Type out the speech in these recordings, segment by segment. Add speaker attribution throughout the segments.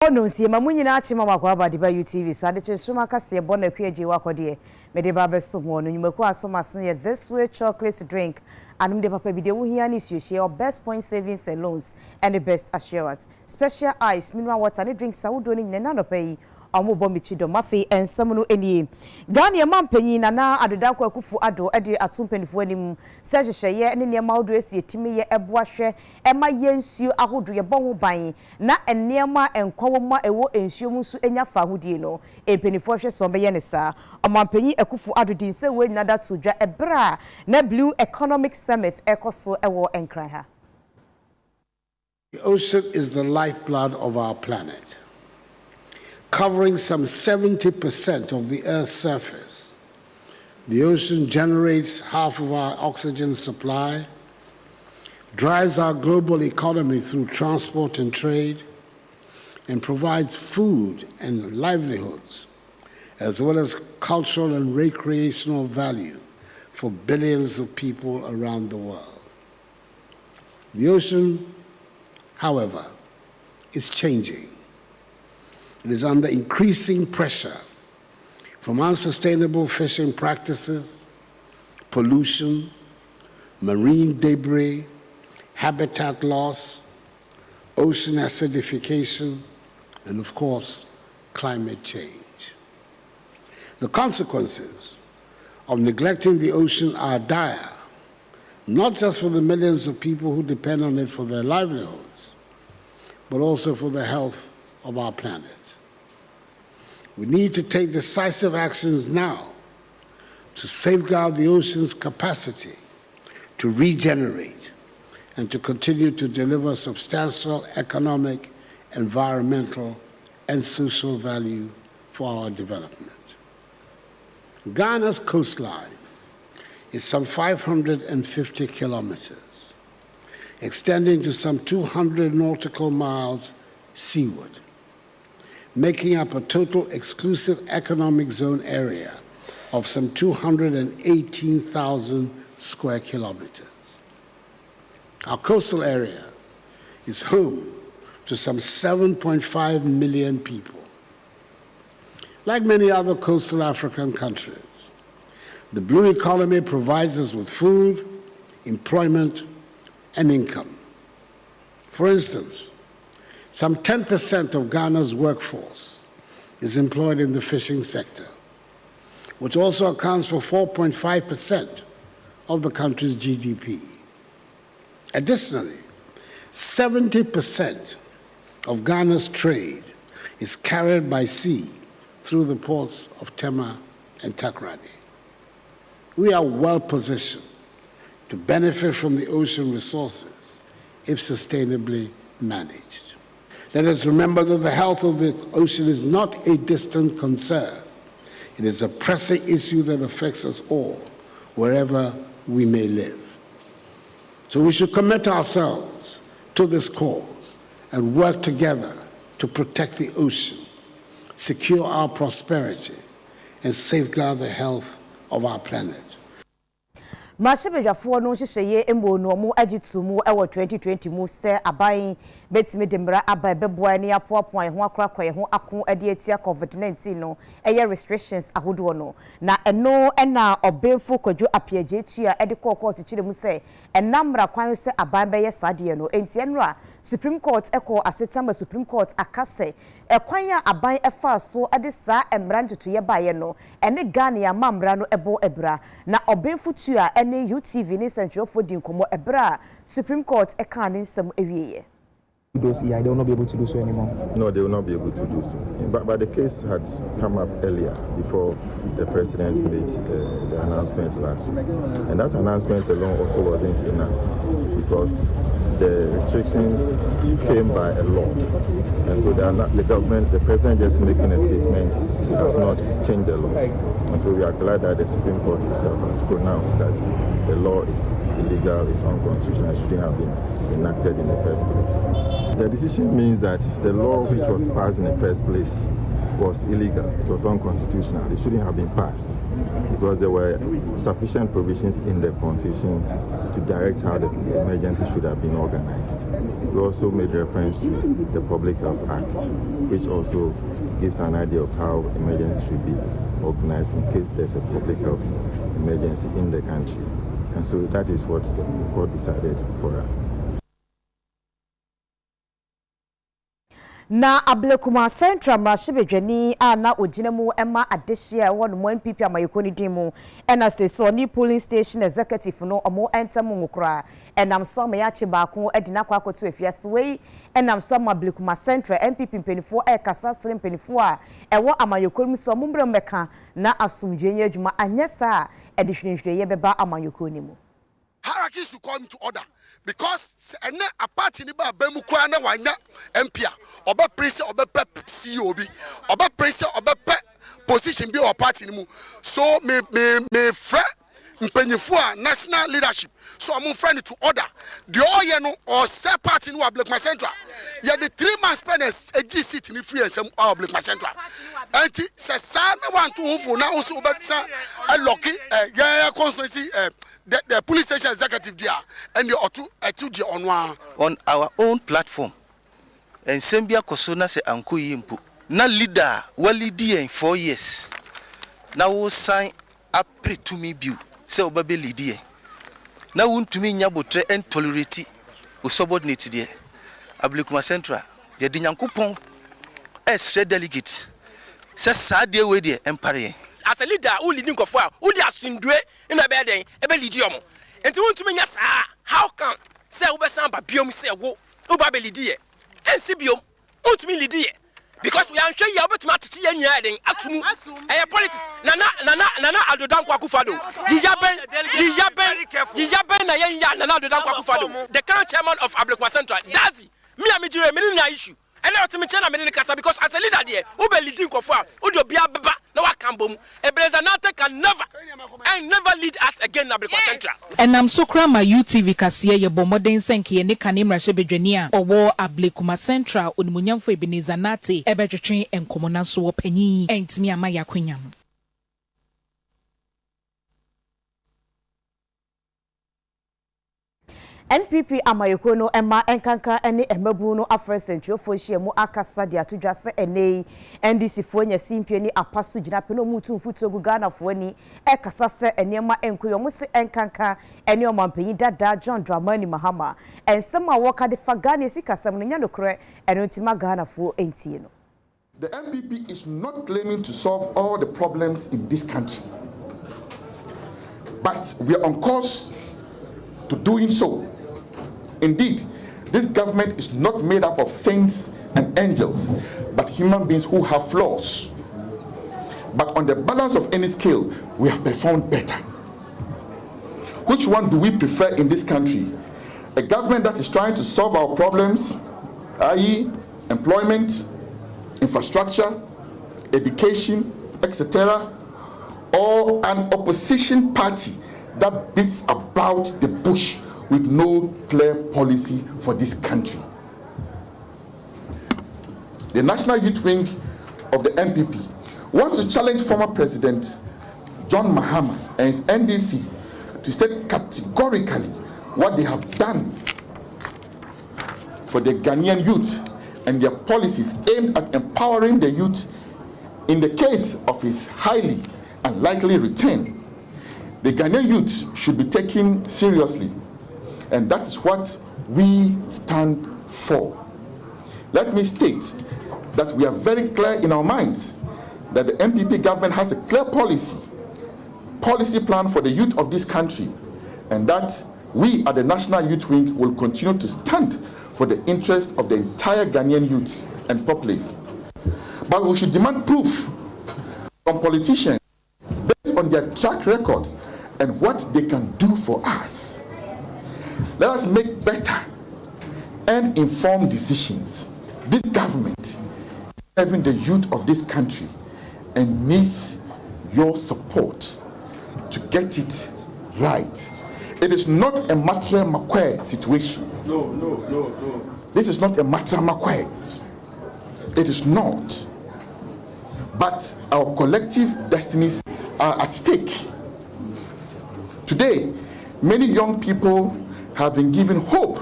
Speaker 1: No, see, Mamuina Chima Waba, the UTV, so I did Sumaka see a bonnet PG Wakode, Medibaba Sumo, and you make so much near this way chocolate drink, and the Papa video here is you share best point savings and loans and the best assurance. Special ice, mineral water, and drink Saudoni, Nano pay. Omo bombi chido mafi ensamunu eni Ghana man panyin na na adodakwa akufu ado ede atumpanifu anim sehyehyeye ne ne mawdo esi etimi ye eboahwe ema yensuo ahodo ye bon ho ban na enema enkowoma ewo ensuo mu su enya fa hodie no empanifu hwe so be ye ne sa omampanyin akufu ado din se we nyina dat sodwa ebra na Blue Economic Summit ekoso ewo enkran ha.
Speaker 2: The ocean is the lifeblood of our planet, covering some 70% of the Earth's surface. The ocean generates half of our oxygen supply, drives our global economy through transport and trade, and provides food and livelihoods, as well as cultural and recreational value for billions of people around the world. The ocean, however, is changing. It is under increasing pressure from unsustainable fishing practices, pollution, marine debris, habitat loss, ocean acidification, and of course, climate change. The consequences of neglecting the ocean are dire, not just for the millions of people who depend on it for their livelihoods, but also for the health of our planet. We need to take decisive actions now to safeguard the ocean's capacity to regenerate and to continue to deliver substantial economic, environmental, and social value for our development. Ghana's coastline is some 550 kilometers, extending to some 200 nautical miles seaward, making up a total exclusive economic zone area of some 218,000 square kilometers. Our coastal area is home to some 7.5 million people. Like many other coastal African countries, the blue economy provides us with food, employment, and income. For instance, some 10% of Ghana's workforce is employed in the fishing sector, which also accounts for 4.5% of the country's GDP. Additionally, 70% of Ghana's trade is carried by sea through the ports of Tema and Takoradi. We are well positioned to benefit from the ocean resources if sustainably managed. Let us remember that the health of the ocean is not a distant concern. It is a pressing issue that affects us all, wherever we may live. So we should commit ourselves to this cause and work together to protect the ocean, secure our prosperity, and safeguard the health of our planet.
Speaker 1: Mashebejafo no hyehyeye embo no mo agitu mu ewo 2020 mu se aban betime dembra abai beboa ne apoapoa ho akrakwa ho ako ade atia COVID-19 no eye restrictions ahodo no na eno na obenfu kwadwo apiaje tua ede court kire mu se enamra kwan se aban beye sade no enti enra Supreme Court eko asetamba Supreme Court akase ekwan ya aban efa so ade sa emra ntutuye baye no ene Ghana ya mamra no ebo ebra na obenfu tua UTV ni Central for Dinkomo Ebra Supreme Court ekani nsem ewieye.
Speaker 3: Those, yeah, they will not be able to do so anymore.
Speaker 4: No, they will not be able to do so. But the case had come up earlier, before the president made the announcement last week. And that announcement alone also wasn't enough, because the restrictions came by a law. And so the government, the president just making a statement does not change the law. And so we are glad that the Supreme Court itself has pronounced that the law is illegal, is unconstitutional, shouldn't have been enacted in the first place. The decision means that the law which was passed in the first place was illegal. It was unconstitutional. It shouldn't have been passed because there were sufficient provisions in the Constitution to direct how the emergency should have been organized. We also made reference to the Public Health Act, which also gives an idea of how emergency should be organized in case there's a public health emergency in the country. And so that is what the court decided for us.
Speaker 1: Na Ablekuma Central Mashibejani na Ojinemu Emma Adeshia one NPP amayekoni dimu ena se so ni polling station executive no omo enter mu nkura enam so amayache baako edina kwa akoto efiase wei enam so Ablekuma Central NPP mpenifo kasa sere mpenifo a ewo amayekoni so mumbre meka na asumdwenye adwuma anyesa edihwenhwe beba amayekoni mu.
Speaker 5: Hierarchy should come to order because a party ni ba bemu kwa na wanya MP oba pressure oba CEO bi oba pressure oba position bi or party ni mu so me fra mpenyefo a national leadership so am friend to order the oye no or say party ni Ablekuma Central ya the 3 months penance a G seat ni free ensem Ablekuma Central anti se sa na want to move na also obetsa a lucky ya constituency the police station executive there and the otu
Speaker 6: on our own platform and Sembia Kosona se anko yimpu na leader walidi in 4 years na wo sign up to me bill se obabe leader na wuntumi nya botre and tolerate o subordinate there Ablekuma Central de dinyankopon extra delegate se sade we there empire
Speaker 7: as a leader who leading kofo who dey asundwe in a bed ebe lead you enti wuntumi nya saa how come say wo be samba biom say wo ba be lead ye ensi biom wuntumi lead ye because we are sure you obetuma tete ya nya den atumu eh politics nana adodankwa akufado jijaben na ya nana adodankwa akufado the current chairman of Ablekuma Central dazi me amejire me na issue and let me chana me kasa because as a leader there who be leading kofo udo bia beba na wakambom Ebrezanate can never lead us again na Ablekuma Central
Speaker 8: and am so krama UTV kase ye bomoden senke ne kanimra shebedwani a owo Ablekuma Central onimunyamfo Ebrezanate ebetwetwe enkomona so wo panyi entimi ama yakwanya no
Speaker 1: NPP amayekono Emma enkanka ene emabu no afresentuo fohie mu akasa de atodwase enei NDC fo nya simpie ni apaso gina pe no mutu mfuto gu Ghana fo ani ekasa se enema enkoyo mu se enkanka ene omampanyi dada John Dramani Mahama ensema woka de fagane sikasam no nya nokre eno ntima Ghana fo entie no.
Speaker 9: The NPP is not claiming to solve all the problems in this country, but we are on course to doing so. Indeed, this government is not made up of saints and angels, but human beings who have flaws. But on the balance of any scale, we have performed better. Which one do we prefer in this country? A government that is trying to solve our problems, i.e., employment, infrastructure, education, etc., or an opposition party that beats about the bush with no clear policy for this country? The National Youth Wing of the NPP wants to challenge former President John Mahama and his NDC to state categorically what they have done for the Ghanaian youth and their policies aimed at empowering the youth in the case of his highly unlikely return. The Ghanaian youth should be taken seriously, and that is what we stand for. Let me state that we are very clear in our minds that the NPP government has a clear policy plan for the youth of this country, and that we at the National Youth Wing will continue to stand for the interest of the entire Ghanaian youth and populace. But we should demand proof from politicians based on their track record and what they can do for us. Let us make better and informed decisions. This government is serving the youth of this country and needs your support to get it right. It is not a Matra Makwe situation. No. This is not a Matra Makwe. It is not. but our collective destinies are at stake. Today, many young people have been given hope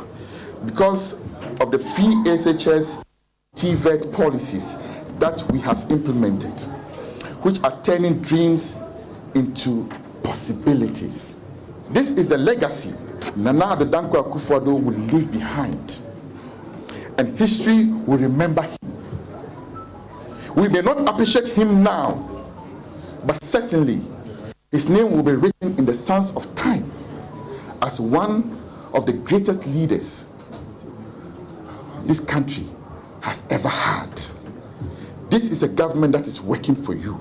Speaker 9: because of the free SHS TVET policies that we have implemented, which are turning dreams into possibilities. This is the legacy Nana Addo Dankwa Akufo-Addo will leave behind, and history will remember him. We may not appreciate him now, but certainly his name will be written in the sands of time as one of the greatest leaders this country has ever had. This is a government that is working for you.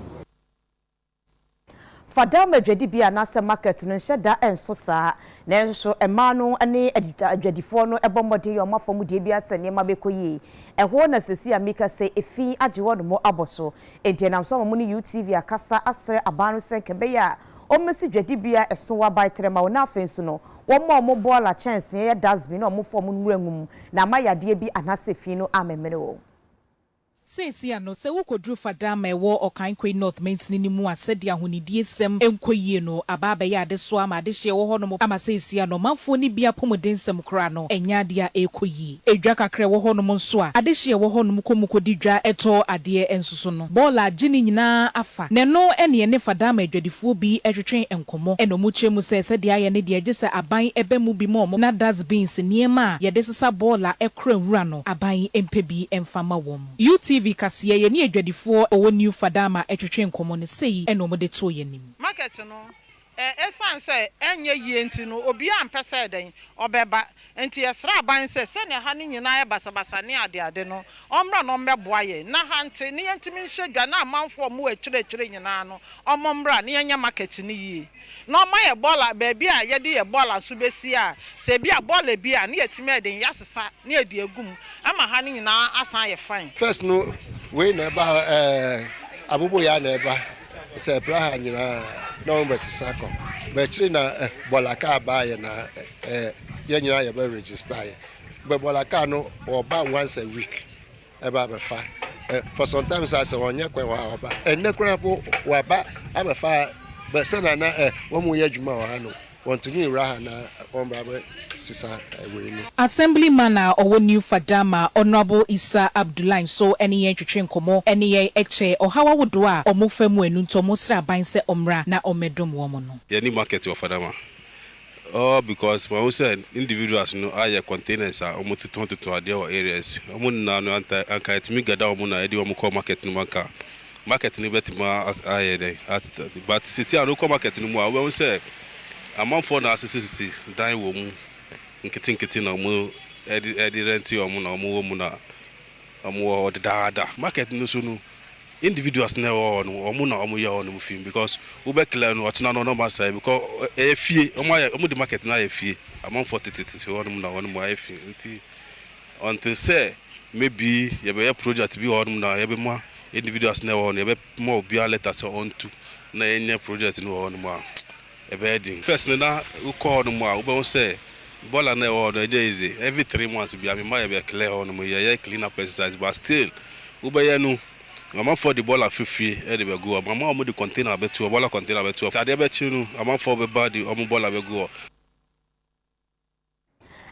Speaker 1: Fada medwedi bia na se market no nheda enso saa na enso ema no ne adwadifo no ebomode yo mafomu de bia se ne ma bekoyi eho na sesi amika se efi ajewo no mo aboso entenam so mo ne UTV akasa asre abanu senkebe ya o mesi dwedi bia eso wa bai trema wo na afenso no wo mo bola chance ye dasbin no mo fom nwuangum na mayade bi anase fi no amemere wo.
Speaker 8: Since ya no se wokodru fada ma ewo Okankwe North Maintain ni mu asedi ahonidie sem enkoyie no ababa ya ade so ama ade hye wo hono ama since ya no manfo ni bia pomuden sem kra no enya ade a ekoyie edwa kakra wo hono nso a ade hye wo hono komukodi dwa eto ade ensuso no bola gini nyina afa ne no ene ne fada ma adwadifo bi etwetwen enkomo eno mu kyemu se de aye ne de agese aban ebe mu bi mo na dustbins niema ye de sesa bola ekra nwura no aban empebi emfama wom UTV kasiye ye ni adwadifo owo new fadama etwetwe nkomo ne sei eno mo de to ye nim
Speaker 10: market no esan se enye yie nti no obi ampese den obeba nti esra ban se ne ha ne nyina ye basabasa ne ade no omra no mmeboa ye na ha nti ne yentimi nhedwa na amanfo mo akire nyina no omomra ne yenya market ne yie no ma ye bola baby a ye de ye bola so besi a se bi a bola bi a ne yetimi eden yasesa ne edi egum ama ha ne nyina asan ye fine
Speaker 11: first no we na ba abubo ya na ba se praha nyina no mbesisa ko be chiri na bola ka ba ye na ye nyina ye be register ye be bola ka no oba once a week e ba be fa for sometimes I say onye kwen wa oba enekura po wa ba abefa be se na wo mu ye adwuma wa no want to new raha na omba sisa we no
Speaker 8: Assemblyman owo new fadama Honorable Isa Abdullahi so ene ye twetwe nkomo ene ye eche ohawa wodo a omofamu enu nto mo sra ban se omra na omedom wo mo no
Speaker 12: ye ni market of fadama because when we said individuals no aye containers are almost to ade or areas omo na no anka etimi gada omo na edi omo call market no manka market ni betima aye dey but sisi no call market no mo we say among for na sisi dan wo mu nkiti na mu edi rent yo mu na mu wo mu na amu the dada market no so no individuals na wo no omu na omu ya no mu film because we be clear no otina no number say because efie omu the market na efie among for tititi wo no mu na wo no mu efie nti until say maybe ye be project bi wo no na ye be ma individuals na wo no ye be mo bia letters on to na any project no wo no mu ebeding first na we call no more we say bola na wo no dey easy every 3 months be am ma be clear on mo ye clean up exercise but still we be ya no mama for the bola fifie e dey go mama mo the container be to bola container be to ade be chi no mama for be body o mo bola be go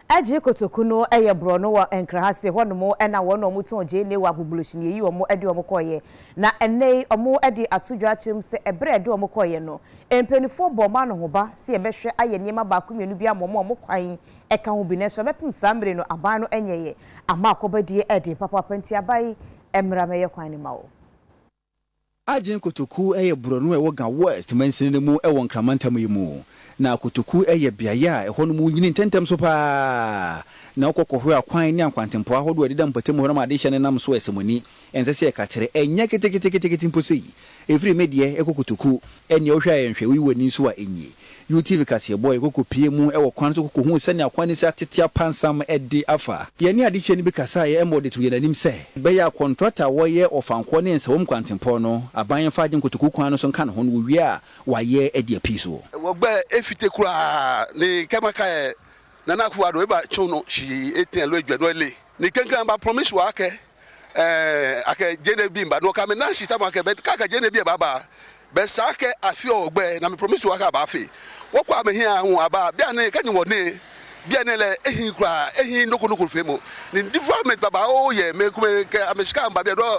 Speaker 1: Aji kotoku no eye bro no wa enkrahase hono mo ena wono mo ton je ne wa bubulushini yi omo edi omo koye na ene omo edi atudwa achim se ebre edi omo koye no empenifo bo ma no hoba se ebehwe aye niema ba kumienu bia mo kwan eka ho bi ne so bepem sambre no aban no enyeye ama akobadie edi papa panti abai emra meye kwan ni mawo
Speaker 13: Aji kotoku eye bro no ewo ga west mansini mu ewo nkramantam yi mu na kotoku eye biaya ehonu mu nyini tentem so pa na okokohwe akwan ni ankwantempo ahodo adida mpatem ho na made hye ne nam so esemoni ensese ka kire enya ketekete mposi every media ekokotoku enya ohwa yenhwe wiwani so a enyi UTV kase boy kokopie mu ewo kwan so kokohu se ne akwan ni se atetia pansam edi afa ye ni ade hye ni bi kasa ye emode to ye nanim se be ya contractor wo ye ofanko ne nse wom kwantempo no aban fa agin kotoku kwan no so nka no ho no wi a waye edi apiso
Speaker 5: wo gbe efite kura ni kemaka Nana Akufo-Addo eba chono shi 18 lo edwa no le ni kankan ba promise wa ke ake jene bi mba no ka me na shita ma ke be ka jene bi baba be sa ke afi ogbe na me promise wa ka ba afi wo kwa me hia hu aba bia ne ka ni woni bia ne le ehin kura ehin noko femo ni development baba o ye me kuma ke ameshika mba bia do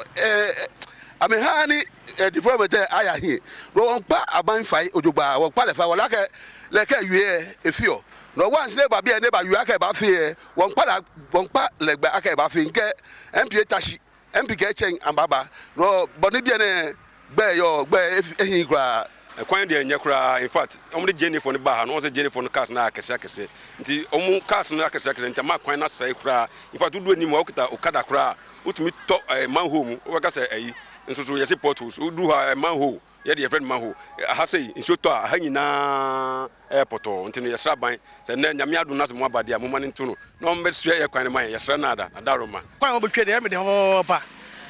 Speaker 5: ame ha ni development aya hi no won pa aban fai ojogba won pa le fa wala ke le ke wie efio no once ne ba bia ne ba wi aka ba fe won pa le gba aka ba fe nke mpa tashi MPK chen ambaba no boni bia ne gbe yo gbe ehin kura
Speaker 14: kwan de nya kura in fact omo de Jennifer ne ba ha no se Jennifer no cars na akese nti omo cars na akese nti ma kwan na sai kura in fact do ni mo okita okada kura utumi to manhole o ka say ayi nso so yesi portals do ha manhole ye de friend manhole ha say nso to ha nyina airport nti no yesra ban se na nyame ado na se mo abade a mo mane nto no no mbesua ye kwan ne man yesra na ada adaroma
Speaker 7: kwan mo betwe de me de ho ba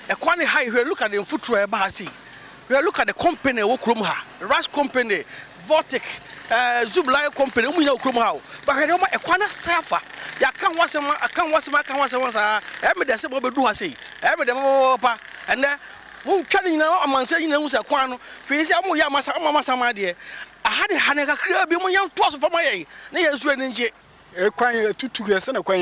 Speaker 7: e kwan ne high look at the footro e ba ha see. We look at the company we krom ha Rush company Vortic Zublai company we know krom ha but we no e kwana safa ya kan wasema sa e me de se bo bedu ha sei e me de pa ene won twade nyina amanse nyina hu se kwan no fi se amu ya masa ma de ahade hane ka kra bi mu yan to so fama ye na ye su eni nje
Speaker 15: e kwan tutu ge se na kwan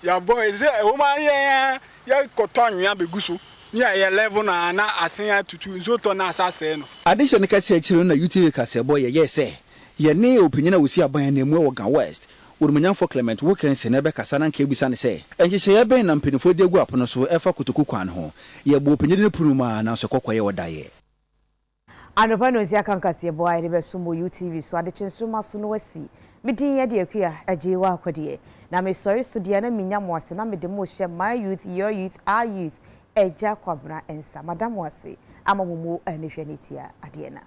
Speaker 15: ya boy ze e wo ma ye ya kotonwa beguso ni aye level na asen tutu nzoto na asase no
Speaker 13: addition ka se akire na UTV ka se boy ye se ye ne opinion na wosi aban na emu e Wogan West Urumanyamfo Clement wo kan se na be kasa na nka ebisa ne se enhye ye ben na mpenifo de gu apono so efa kutuku kwan ho ye bo opinion ne punuma na so kokoye wodaye
Speaker 1: anopa no zia kan kase boy de be sumo UTV so ade chinsuma so no wasi midin ye de akua ajewa akwade na me sori so de na minyamo ase na me de mo hye my youth your youth our youth eja kwabra ensa madam wase amamumu anehwanitia adena